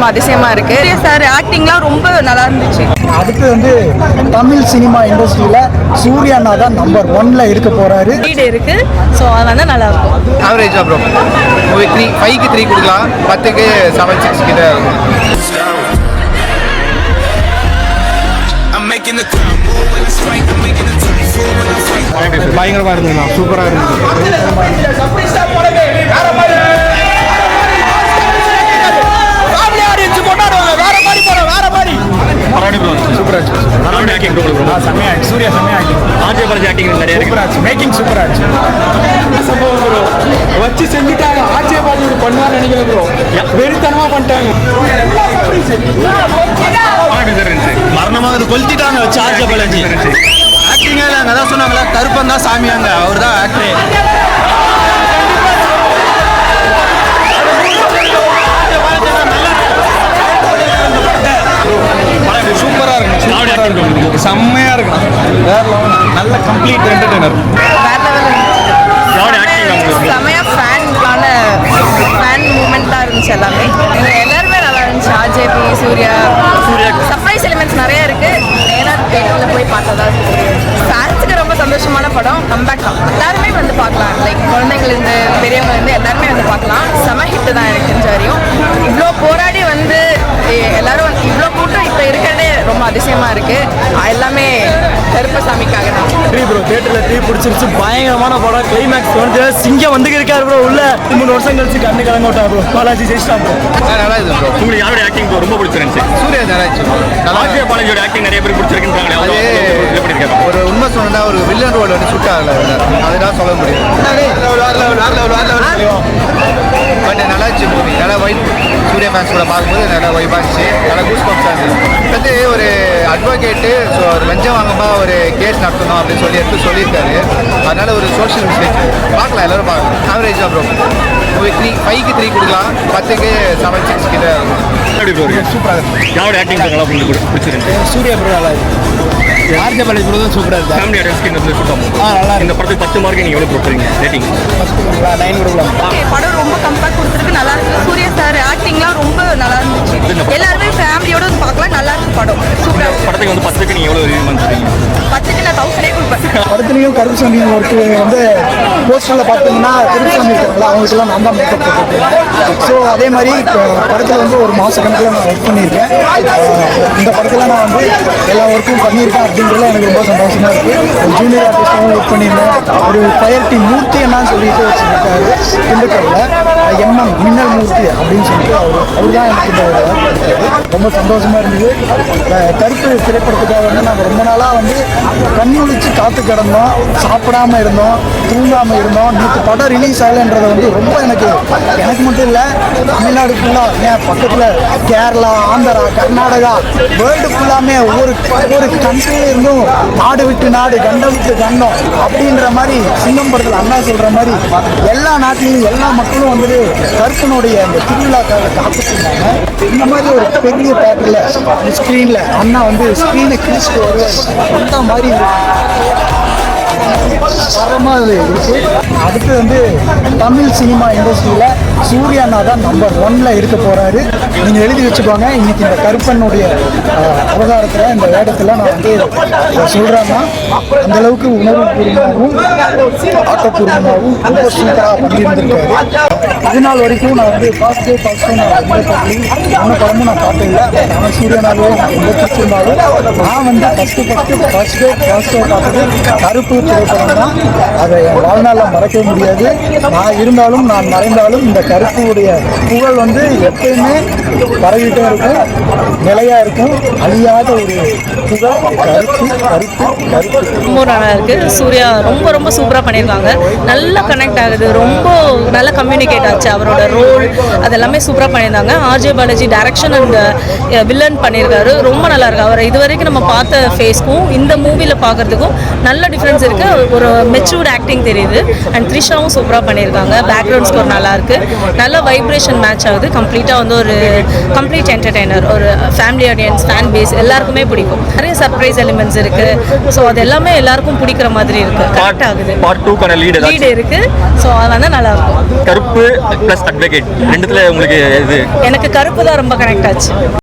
ரொம்ப அதிசயமா இருக்கு. சார் ஆக்டிங்லாம் ரொம்ப நல்லா இருந்துச்சு. அடுத்து வந்து தமிழ் சினிமா இண்டஸ்ட்ரியில சூர்யா அண்ணா தான் நம்பர் 1ல இருக்க போறாரு. லீட் இருக்கு. ஸோ அதனால நல்லா இருக்கும். ஆவரேஜா ப்ரோ. மூவி 5க்கு 3 கொடுக்கலாம், 10க்கு 7, 6 கிட்ட இருக்கும். பயங்கரமா இருந்ததுண்ணா, சூப்பரா இருந்தது. வச்சு செஞ்சுட்டாங்க. ஆட்சியை பார்த்து பண்ணுவான்னு நினைக்கிறேன் ப்ரோ. வெறித்தனமா பண்ணிட்டாங்க. மரணமாக கொளுத்திட்டாங்க வச்சு ஆட்சியை பாலாஜி. ஆக்டிங்கே இல்லை, அங்கே தான் சொன்னாங்களே கருப்பன் தான் சாமியாங்க, அவர் தான் ஆக்டரே. சூப்பரா இருக்கும், செம்மையா இருக்கும், வேற லெவல். நல்ல கம்ப்ளீட் என்டர்டெய்னர். செமையா ஃபேன் மூமெண்ட்டாக இருந்துச்சு. எல்லாமே எல்லாருமே நல்லா இருந்துச்சு. ஆர்ஜேபி, சூர்யா சர்ப்ரைஸ் எலிமெண்ட்ஸ் நிறைய இருக்கு. நேராக தேட்டரில் போய் பார்த்தா தான் ஃபேன்ஸுக்கு ரொம்ப சந்தோஷமான படம். கம்பேக் தான், எல்லாருமே வந்து பார்க்கலாம். லைக் குழந்தைங்கலேருந்து பெரியவங்கலேருந்து எல்லாருமே வந்து பார்க்கலாம். செம ஹிட்டு தான் எனக்கு தெரிஞ்ச வரையும். இவ்வளோ போராடி வந்து எல்லாரும் இவ்வளோ கூட்டம் இப்போ இருக்கிறதே ரொம்ப அதிசயமா இருக்கு. எல்லாமே கருப்பசாமிக்காக தான். ப்ரோ தியேட்டர்ல டீ பிடிச்சிருச்சு. பயங்கரமான படம். கிளைமேக்ஸ் வந்து சிங்கம் வந்து இருக்காரு ப்ரோ. உள்ள 3 வருஷம் கழிச்சு கண்ணு கலங்க விட்டா ப்ரோ. பாலாஜி ஜெயிச்சிட்டா ப்ரோ. நல்லா இது ப்ரோ. உங்களுக்கு யாரோட ஆக்டிங் ப்ரோ ரொம்ப பிடிச்சிருந்துச்சு? சூர்யா நல்லா இருந்துச்சு. ஆர்ஜே பாலாஜியோட ஆக்டிங் நிறைய பேர் பிடிச்சிருக்குன்றாங்க. எப்படி இருக்காங்க? ஒரு உண்மை சொன்னா ஒரு வில்லன் ரோல் வந்து சுட் ஆகல, அதுதான் சொல்ல முடியும். பட் நல்லா இருந்துச்சு மூவி. நல்லா வைப். சூர்யா ஃபேன்ஸ் கூட பார்க்கும்போது நல்லா வைப் ஆச்சு. நல்லா கூஸ் பம்ப்ஸ் ஆச்சு. வந்து ஒரு அட்வொகேட்டு ஸோ ஒரு லஞ்சம் வாங்கப்பா ஒரு கேஸ் நடத்தணும் அப்படின்னு சொல்லியிருக்காரு. அதனால ஒரு சோஷியல் மெசேஜ் பார்க்கலாம், எல்லாரும் பார்க்கலாம். ஆவரேஜா ப்ரோ. மூவி 5க்கு 3 கொடுக்கலாம், 10க்கு 7, 6 கிட்ட இருக்கும். எப்படி ப்ரோ இருக்கு? சூப்பராக இருக்கும். யாரோட ஆக்டிங் நல்லா பிடிச்சிருந்துச்சு? சூர்யா ப்ரோ நல்லா இருக்கு. ஆர்ஜே பாலாஜி ப்ரோ தான் சூப்பராக இருக்கு. ஃபேமிலி ஆடியன்ஸ்க்கு இந்த சூப்பர். நல்லா இந்த படத்துக்கு 10 மார்க் நீங்கள் எவ்வளோ கொடுக்குறீங்க ரேட்டிங்? 9 கொடுக்கலாம். படம் ரொம்ப கம்பேக் கொடுத்துருக்கு. நல்லா இருக்கு. சூர்யா சார் ஆக்டிங்லாம் ரொம்ப நல்லா இருந்துச்சு. எல்லாருமே ஃபேமிலியோட வந்து பார்க்கலாம். நல்லா இருக்கு படம். சூப்பராக படத்துக்கு வந்து 10க்கு நீங்கள் எவ்வளோ ரிவ்யூ பண்ணுறீங்க? 10க்கு நான் 1000 கொடுப்பேன். படத்துலையும் கருப்புசாமி ஒர்க்கு வந்து போஸ்டரில் பார்த்தீங்கன்னா கருப்புசாமி இருக்காங்களா, அவங்களுக்குலாம் நான் தான் மேக்கப் போட்டுருக்கேன். ஸோ அதே மாதிரி படத்தில் வந்து ஒரு மாத கணக்கில் நான் ஒர்க் பண்ணியிருக்கேன். இந்த படத்தில் நான் வந்து எல்லா ஒர்க்கும் பண்ணியிருக்கேன் அப்படிங்கிறதுல எனக்கு ரொம்ப சந்தோஷமாக இருக்குது. ஜூனியர் ஆர்டிஸ்டாகவும் ஒர்க் பண்ணியிருந்தேன். ஒரு ஃபயர் டீம் மூர்த்தி என்னன்னு சொல்லிட்டு வச்சுருக்காரு திண்டுக்கல்ல. எம்எம் மின்னல் மூர்த்தி அப்படின்னு சொல்லிட்டு அவர் தான் எனக்கு இந்த கொடுத்தாரு. ரொம்ப சந்தோஷமாக இருந்தது. கருப்பு திரைப்படத்துக்காக வந்து நாங்கள் ரொம்ப நாளாக வந்து கண்முழிச்சு காத்து கிடந்தோம், சாப்பிடாம இருந்தோம், தூங்காமல் இருந்தோம். நேற்று படம் ரிலீஸ் ஆகலைன்றதை வந்து ரொம்ப எனக்கு மட்டும் இல்லை, தமிழ்நாடு ஃபுல்லாக, ஏன் பக்கத்தில் கேரளா, ஆந்திரா, கர்நாடகா, வேர்ல்டு ஃபுல்லாமே ஒவ்வொரு கண்ட்ரியில இருந்தும் நாடு விட்டு நாடு, கண்டம் விட்டு கண்டம் அப்படின்ற மாதிரி சிங்கம் படத்தில் அண்ணா சொல்கிற மாதிரி எல்லா நாட்டிலையும் எல்லா மக்களும் வந்துட்டு கருப்பனுடைய அந்த திருவிழாக்காக காத்துட்டு இருந்தாங்க. இந்த மாதிரி ஒரு பெரிய தேட்டரில் ஸ்க்ரீனில் அண்ணா வந்து ஸ்க்ரீனை கிழிச்சிட்டு வருவார். அந்த மாதிரி தரமாக இருக்கு. அடுத்து வந்து தமிழ் சினிமா இண்டஸ்ட்ரியில சூர்யா அண்ணா தான் நம்பர் 1ல இருக்க போறாரு. நீங்க எழுதி வச்சுக்கோங்க. இன்னைக்கு இந்த கருப்பனுடைய அவதாரத்துல, இந்த வேடத்துல நான் வந்து சொல்றேன்னா அந்த அளவுக்கு உணர்வுபூர்வமாகவும் ஆக்கப்பூர்வமாகவும் ரொம்ப சூப்பராக பண்ணியிருந்திருக்காரு. இது நாள் வரைக்கும் நான் வந்து ஃபர்ஸ்ட் டே நான் எந்த படமும் நான் பார்த்ததில்லை. ஆனால் சூர்யானாவே எனக்கு ரொம்ப பிடிச்சிருந்தாலும் நான் வந்து ஃபர்ஸ்ட் டே பார்த்தது கருப்பு திரைப்படம் தான். அதை என் வாழ்நாளில் மறக்க முடியாது. நான் இருந்தாலும் நான் மறைந்தாலும் இந்த கருப்புடைய புகழ் வந்து எப்பயுமே பரவிட்டே இருக்கும், நிலையா இருக்கும், அழியாத ஒரு புகழ். கருப்பு கருப்பு கருப்பு ரொம்ப நல்லா இருக்கு. சூர்யா ரொம்ப சூப்பராக பண்ணியிருக்காங்க. நல்லா கனெக்ட் ஆகுது, ரொம்ப நல்லா கம்யூனிகேட் ஆச்சு. அவரோட ரோல் அதெல்லாமே சூப்பராக பண்ணியிருந்தாங்க. RJ Balaji direction and villain பண்ணியிருக்காரு. ரொம்ப நல்லா இருக்கு. அவரை இது வரைக்கும் நம்ம பார்த்த ஃபேஸ்க்கும் இந்த மூவியில் பார்க்கறதுக்கும் நல்ல டிஃப்ரென்ஸ் இருக்கு. ஒரு மெச்சூர்ட் ஆக்டிங் தெரியுது. அண்ட் த்ரிஷாவும் சூப்பராக பண்ணியிருக்காங்க. பேக்ரவுண்ட் ஸ்கோர் நல்லா இருக்கு. நல்ல வைப்ரேஷன் மேட்ச் ஆகுது. கம்ப்ளீட்டாக வந்து ஒரு கம்ப்ளீட் என்டர்டெய்னர், ஒரு ஃபேமிலி ஆடியன்ஸ், ஃபேன் பேஸ் எல்லாருக்குமே பிடிக்கும். நிறைய சர்ப்ரைஸ் எலிமெண்ட்ஸ் இருக்குது. ஸோ அது எல்லாமே எல்லாருக்கும் பிடிக்கிற மாதிரி இருக்குது. கரெக்ட் ஆகுது. பார்ட் 2க்கான லீடு இருக்குது. ஸோ அது வந்து நல்லாயிருக்கும். கருப்பு ப்ளஸ் அட்வொகேட் ரெண்டுத்துல உங்களுக்கு இது எனக்கு கருப்பு தான் ரொம்ப கனெக்ட் ஆச்சு.